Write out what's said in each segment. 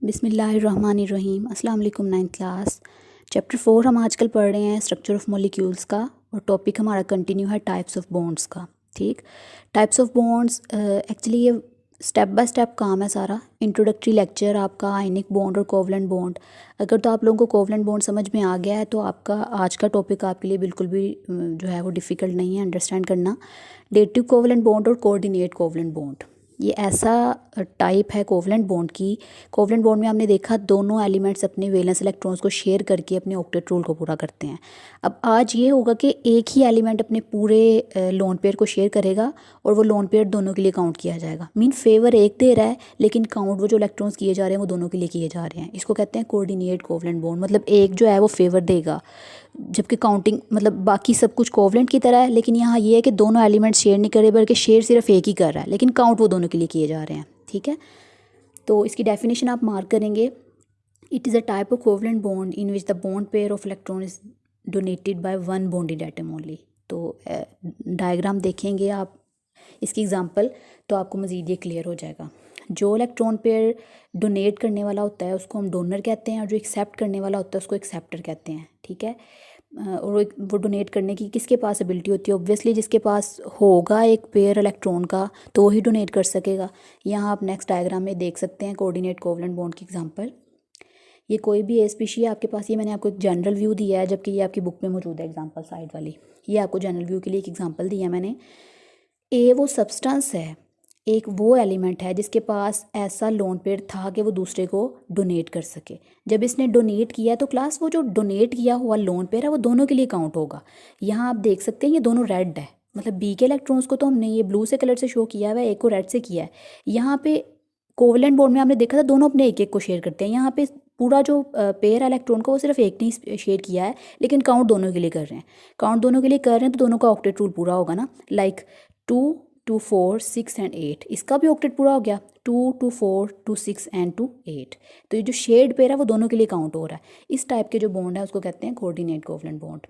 बिस्मिल्लाहिर्रहमानिर्रहीम। अस्सलाम वालेकुम। 9th क्लास चैप्टर 4 हम आजकल पढ़ रहे हैं स्ट्रक्चर ऑफ मॉलिक्यूल्स का, और टॉपिक हमारा कंटिन्यू है टाइप्स ऑफ बॉन्ड्स का। ठीक, टाइप्स ऑफ बॉन्ड्स एक्चुअली ये स्टेप बाय स्टेप काम है सारा। इंट्रोडक्टरी लेक्चर आपका आयनिक बॉन्ड और कोवलेंट बॉन्ड, अगर तो आप लोगों को कोवलेंट बॉन्ड समझ में आ गया है तो आपका आज का टॉपिक आपके लिए बिल्कुल भी जो है वो डिफ़िकल्ट नहीं है अंडरस्टैंड करना। डेटिव कोवलेंट बॉन्ड और कोऑर्डिनेट कोवलेंट बॉन्ड, ये ऐसा टाइप है कोवलेंट बॉन्ड की। कोवलेंट बॉन्ड में हमने देखा दोनों एलिमेंट्स अपने वैलेंस इलेक्ट्रॉन्स को शेयर करके अपने ऑक्टेट रूल को पूरा करते हैं। अब आज ये होगा कि एक ही एलिमेंट अपने पूरे लोन पेयर को शेयर करेगा और वो लोन पेयर दोनों के लिए काउंट किया जाएगा। मीन फेवर एक दे रहा है लेकिन काउंट वो जो इलेक्ट्रॉन्स किए जा रहे हैं वो दोनों के लिए किए जा रहे हैं। इसको कहते हैं कोऑर्डिनेट कोवलेंट बॉन्ड। मतलब एक जो है वो फेवर देगा जबकि काउंटिंग मतलब बाकी सब कुछ कोवलेंट की तरह है, लेकिन यहाँ ये है कि दोनों एलिमेंट्स शेयर नहीं कर रहे बल्कि शेयर सिर्फ एक ही कर रहा है, लेकिन काउंट वो दोनों के लिए किए जा रहे हैं। ठीक है, तो इसकी डेफिनेशन आप मार्क करेंगे। It is a type of covalent bond in which the bond pair of electron is donated by one bonded atom only. तो डायग्राम देखेंगे आप इसकी एग्जांपल तो आपको मज़ीद ये क्लियर हो जाएगा। जो इलेक्ट्रॉन पेयर डोनेट करने वाला होता है उसको हम डोनर कहते हैं, और जो एक्सेप्ट करने वाला होता है उसको एक्सेप्टर कहते हैं। ठीक है, और वो डोनेट करने की किसके पास एबिलिटी होती है? ऑब्वियसली जिसके पास होगा एक पेयर इलेक्ट्रॉन का तो वही डोनेट कर सकेगा। यहाँ आप नेक्स्ट डायग्राम में देख सकते हैं कोऑर्डिनेट कोवलेंट बॉन्ड की एग्जांपल। ये कोई भी ए स्पीशी है आपके पास, ये मैंने आपको एक जनरल व्यू दिया है जबकि ये आपकी बुक में मौजूद है एग्जांपल साइड वाली। ये आपको जनरल व्यू के लिए एक एग्जांपल दिया मैंने। ए वो सब्सटेंस है, एक वो एलिमेंट है जिसके पास ऐसा लोन पेयर था कि वो दूसरे को डोनेट कर सके। जब इसने डोनेट किया तो क्लास वो जो डोनेट किया हुआ लोन पेयर है वो दोनों के लिए काउंट होगा। यहाँ आप देख सकते हैं ये दोनों रेड है, मतलब बी के इलेक्ट्रॉन्स को तो हमने ये ब्लू से कलर से शो किया हुआ है, एक को रेड से किया है। यहाँ पे कोवलेंट बॉन्ड में हमने देखा था दोनों अपने एक एक को शेयर करते हैं। यहाँ पे पूरा जो पेयर इलेक्ट्रॉन को वो सिर्फ एक ने शेयर किया है, लेकिन काउंट दोनों के लिए कर रहे हैं। काउंट दोनों के लिए कर रहे हैं तो दोनों का ऑक्टेट रूल पूरा होगा ना। लाइक 2 2 4 6 एंड 8, इसका भी ऑक्टेट पूरा हो गया। 2 2 4 2 6 एंड 2 8। तो ये जो शेयर्ड पेयर है वो दोनों के लिए काउंट हो रहा है। इस टाइप के जो बॉन्ड है उसको कहते हैं कोऑर्डिनेट कोवलेंट बॉन्ड।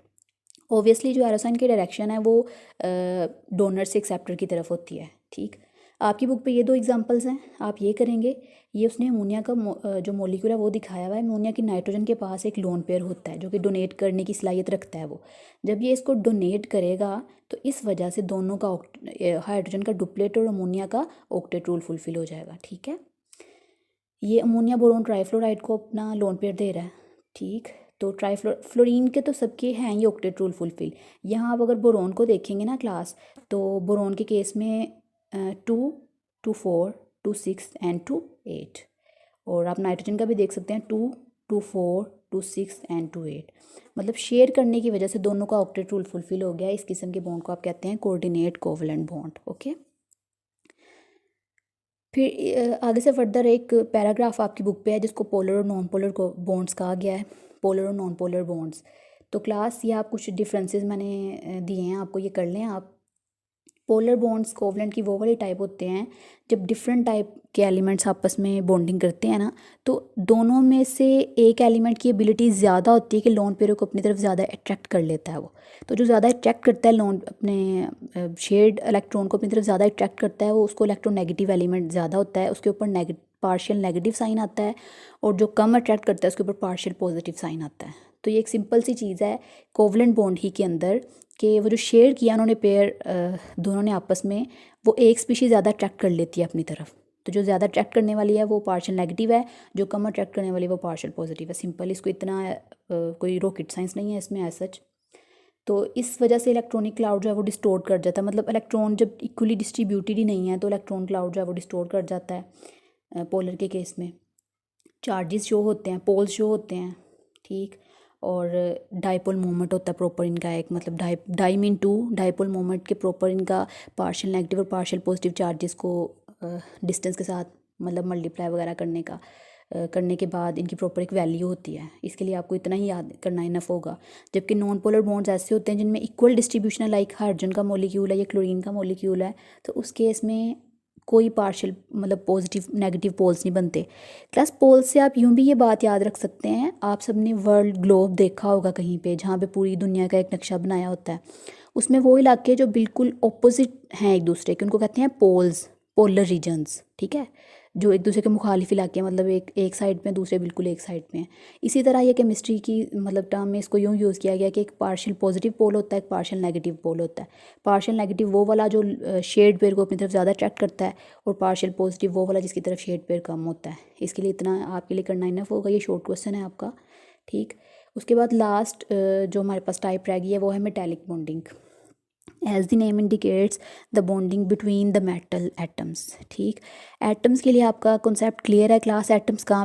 ओबियसली जो एरोसाइन की डायरेक्शन है वो डोनर से एक्सेप्टर की तरफ होती है। ठीक, आपकी बुक पे ये दो एग्जांपल्स हैं, आप ये करेंगे। ये उसने अमोनिया का जो मॉलिक्यूल है वो दिखाया हुआ है। अमोनिया की नाइट्रोजन के पास एक लोन पेयर होता है जो कि डोनेट करने की सलाहियत रखता है। वो जब ये इसको डोनेट करेगा तो इस वजह से दोनों का हाइड्रोजन का डुप्लेट और अमोनिया का ऑक्टेट रूल फुलफिल हो जाएगा। ठीक है, ये अमोनिया बोरोन ट्राईफ्लोराइड को अपना लोन पेयर दे रहा है। ठीक, तो फ्लोरीन के तो सबके हैं ये ऑक्टेट रूल फुलफिल। यहाँ आप अगर बोरोन को देखेंगे ना क्लास, तो बोरोन के केस में 2 2 4 2 6 एंड 2 8। और आप नाइट्रोजन का भी देख सकते हैं 2 2 4 2 6 एंड 2 8। मतलब शेयर करने की वजह से दोनों का ऑक्टेट रूल फुलफिल हो गया। इस किस्म के बॉन्ड को आप कहते हैं कोऑर्डिनेट कोवलेंट बॉन्ड। ओके, फिर आगे से फर्दर एक पैराग्राफ आपकी बुक पे है जिसको पोलर और नॉन पोलर बॉन्ड्स कहा गया है। पोलर और नॉन पोलर बॉन्ड्स, तो क्लास ये आप कुछ डिफरेंसेस मैंने दिए हैं आपको, ये कर लें आप। पोलर बॉन्ड्स कोवलेंट की वो वाले टाइप होते हैं जब डिफरेंट टाइप के एलिमेंट्स आपस में बॉन्डिंग करते हैं ना, तो दोनों में से एक एलिमेंट की एबिलिटी ज़्यादा होती है कि लोन पेयर को अपनी तरफ ज़्यादा अट्रैक्ट कर लेता है वो। तो जो ज़्यादा अट्रैक्ट करता है लोन अपने शेयर्ड इलेक्ट्रॉन को अपनी तरफ ज़्यादा अट्रैक्ट करता है वो उसको इलेक्ट्रोनेगेटिव एलिमेंट ज़्यादा होता है, उसके ऊपर पार्शियल नेगेटिव साइन आता है। और जो कम अट्रैक्ट करता है उसके ऊपर पार्शियल पॉजिटिव साइन आता है। तो ये एक सिंपल सी चीज़ है कोवलेंट बॉन्ड ही के अंदर कि वो जो शेयर किया उन्होंने पेयर दोनों ने आपस में, वो एक स्पीशीज़ ज़्यादा अट्रैक्ट कर लेती है अपनी तरफ। तो जो ज़्यादा अट्रैक्ट करने वाली है वो पार्शियल नेगेटिव है, जो कम अट्रैक्ट करने वाली है वो पार्शियल पॉजिटिव है। सिंपल, इसको इतना कोई रॉकेट साइंस नहीं है इसमें एज सच। तो इस वजह से इलेक्ट्रॉनिक क्लाउड जो है वो डिस्टोर्ट कर जाता है। मतलब इलेक्ट्रॉन जब इक्वली डिस्ट्रीब्यूटेड ही नहीं है तो इलेक्ट्रॉन क्लाउड जो है वो डिस्टोर्ट कर जाता है। पोलर के केस में चार्जेस शो होते हैं, पोल्स शो होते हैं। ठीक, और डाइपोल मोमेंट होता है प्रॉपर इनका एक, मतलब डाई मीन 2 डाइपोल मोमेंट के प्रॉपर इनका पार्शियल नेगेटिव और पार्शियल पॉजिटिव चार्जेस को डिस्टेंस के साथ मतलब मल्टीप्लाई वगैरह करने के बाद इनकी प्रॉपर एक वैल्यू होती है। इसके लिए आपको इतना ही याद करना इनफ होगा। जबकि नॉन पोलर बॉन्ड्स ऐसे होते हैं जिनमें इक्वल डिस्ट्रीब्यूशन है, लाइक हाइड्रोजन का मॉलिक्यूल है या क्लोरीन का मॉलिक्यूल है, तो उस केस में कोई पार्शियल मतलब पॉजिटिव नेगेटिव पोल्स नहीं बनते। क्लास पोल से आप यूं भी ये बात याद रख सकते हैं, आप सबने वर्ल्ड ग्लोब देखा होगा कहीं पे जहाँ पे पूरी दुनिया का एक नक्शा बनाया होता है, उसमें वो इलाके जो बिल्कुल ऑपोजिट हैं एक दूसरे के उनको कहते हैं पोल्स, पोलर रीजन्स। ठीक है, जो एक दूसरे के मुखालिफ इलाके हैं, मतलब एक साइड में, दूसरे बिल्कुल एक साइड में हैं। इसी तरह ये केमिस्ट्री की मतलब टर्म में इसको यूँ यूज़ किया गया कि एक पार्शियल पॉजिटिव पोल होता है, एक पार्शियल नेगेटिव पोल होता है। पार्शियल नेगेटिव वो वाला जो शेड पेयर को अपनी तरफ ज़्यादा अट्रैक्ट करता है, और पार्शियल पॉजिटिव वो वाला जिसकी तरफ शेड पेयर कम होता है। इसके लिए इतना आपके लिए करना इनफ होगा, ये शॉर्ट क्वेश्चन है आपका, ठीक। उसके बाद लास्ट जो हमारे पास टाइप रह गई है वो है metallic bonding. As the name indicates the bonding between the metal atoms, ठीक। एटम्स के लिए आपका कॉन्सेप्ट क्लियर है क्लास। एटम्स का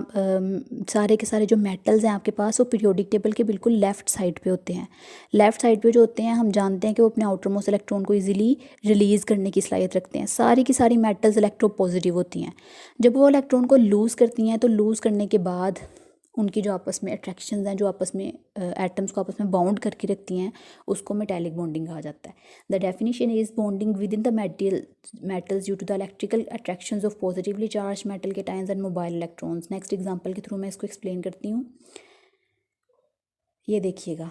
सारे के सारे जो मेटल्स हैं आपके पास वो पीरियोडिक टेबल के बिल्कुल लेफ़्ट साइड पे होते हैं। लेफ़्ट साइड पे जो होते हैं हम जानते हैं कि वो अपने आउटर मोस्ट इलेक्ट्रॉन को इजीली रिलीज़ करने की सलाहियत रखते हैं। सारी की सारी मेटल्स इलेक्ट्रोपॉजिटिव होती हैं। जब वो इलेक्ट्रॉन को लूज़ करती हैं तो लूज़ करने के बाद उनकी जो आपस में अट्रैक्शंस हैं, जो आपस में एटम्स को आपस में बाउंड करके रखती हैं, उसको मेटेलिक बॉन्डिंग कहा जाता है। The definition is bonding within the metals due to the electrical attractions of positively charge metal cations and mobile electrons. Next example के थ्रू मैं इसको एक्सप्लेन करती हूँ। ये देखिएगा,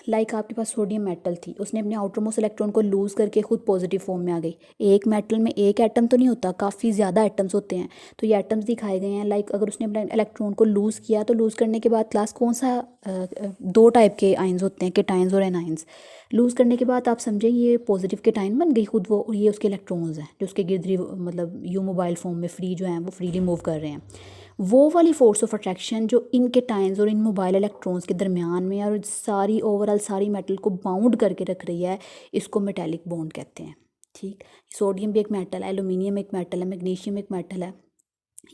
लाइक आपके पास सोडियम मेटल थी, उसने अपने आउटर मोस्ट इलेक्ट्रॉन को लूज़ करके खुद पॉजिटिव फॉर्म में आ गई। एक मेटल में एक एटम तो नहीं होता, काफ़ी ज़्यादा एटम्स होते हैं, तो ये एटम्स दिखाए गए हैं। लाइक अगर उसने अपना इलेक्ट्रॉन को लूज़ किया तो लूज़ करने के बाद क्लास कौन सा दो टाइप के आइंस होते हैं, केटाइंस और एनाइंस। लूज़ करने के बाद आप समझें ये पॉजिटिव केटाइन बन गई खुद वो, और ये उसके इलेक्ट्रॉन्स हैं जो उसके गिर्द मतलब यू मोबाइल फॉर्म में फ्री जो हैं वो फ्रीली मूव कर रहे हैं। वो वाली फोर्स ऑफ अट्रैक्शन जो इन केटाइंस और इन मोबाइल इलेक्ट्रॉन्स के दरमियान में और सारी ओवरऑल सारी मेटल को बाउंड करके रख रही है, इसको मेटेलिक बॉन्ड कहते हैं, ठीक। सोडियम भी एक मेटल है, एल्यूमिनियम एक मेटल है, मैग्नीशियम एक मेटल है।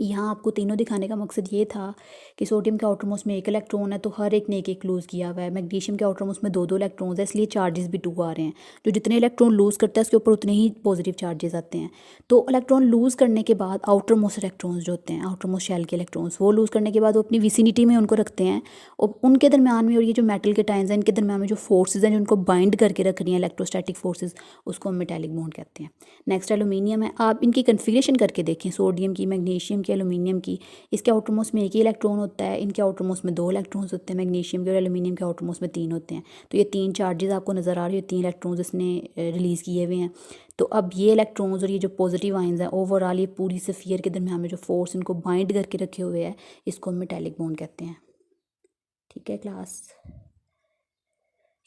यहाँ आपको तीनों दिखाने का मकसद ये था कि सोडियम के आउटर मोस्ट में एक इलेक्ट्रॉन है तो हर एक ने एक लूज़ किया हुआ है। मैग्नीशियम के आउटर मोस्ट में दो दो इलेक्ट्रॉन्स है, इसलिए चार्जेस भी 2 आ रहे हैं। जो जितने इलेक्ट्रॉन लूज़ करता है उसके ऊपर उतने ही पॉजिटिव चार्जेस आते हैं। तो इलेक्ट्रॉन लूज़ करने के बाद आउटर मोस्ट इलेक्ट्रॉन्स जो होते हैं, आउटर मोस्ट शेल के इलेक्ट्रॉन्स, वो लूज़ करने के बाद वो अपनी विसिनिटी में उनको रखते हैं, और उनके दरमियान में और ये जो मेटल के टाइम्स हैं इनके दरमियान में जो फोर्सेज हैं जो उनको बाइंड करके रख रही हैं, इलेक्ट्रोस्टैटिक फोर्सेज, उसको हम मेटेलिक बॉन्ड कहते हैं। नेक्स्ट एल्यूमिनियम है। आप इनकी कन्फिगरेशन करके देखें, सोडियम की, मैग्नीशियम की, एल्यूमिनियम की। इसके आउटर मोस्ट में एक ही इलेक्ट्रॉन होता है, इनके आउटर मोस्ट में 2 इलेक्ट्रॉन्स होते हैं, मैग्नीशियम के और एल्यूमिनियम के आउटर मोस्ट में 3 होते हैं। तो ये 3 चार्जेस आपको नज़र आ रही है, 3 इलेक्ट्रॉन्स इसने रिलीज़ किए हुए हैं। तो अब ये इलेक्ट्रॉन्स और ये जो पॉजिटिव आइंस हैं ओवरऑल ये पूरी स्फीयर के दरमियान में जो फोर्स इनको बाइंड करके रखे हुए हैं, इसको मेटेलिक बॉन्ड कहते हैं, ठीक है क्लास।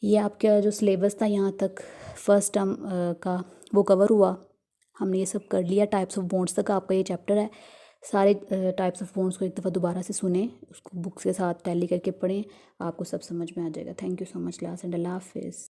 ये आपका जो सिलेबस था यहाँ तक फर्स्ट टर्म का वो कवर हुआ, हमने ये सब कर लिया। टाइप्स ऑफ बॉन्ड्स तक आपका ये चैप्टर है। सारे टाइप्स ऑफ बॉन्ड्स को एक दफ़ा दोबारा से सुने, उसको बुक्स के साथ टैली करके पढ़ें, आपको सब समझ में आ जाएगा। Thank you so much class and अल्लाह हाफिज़।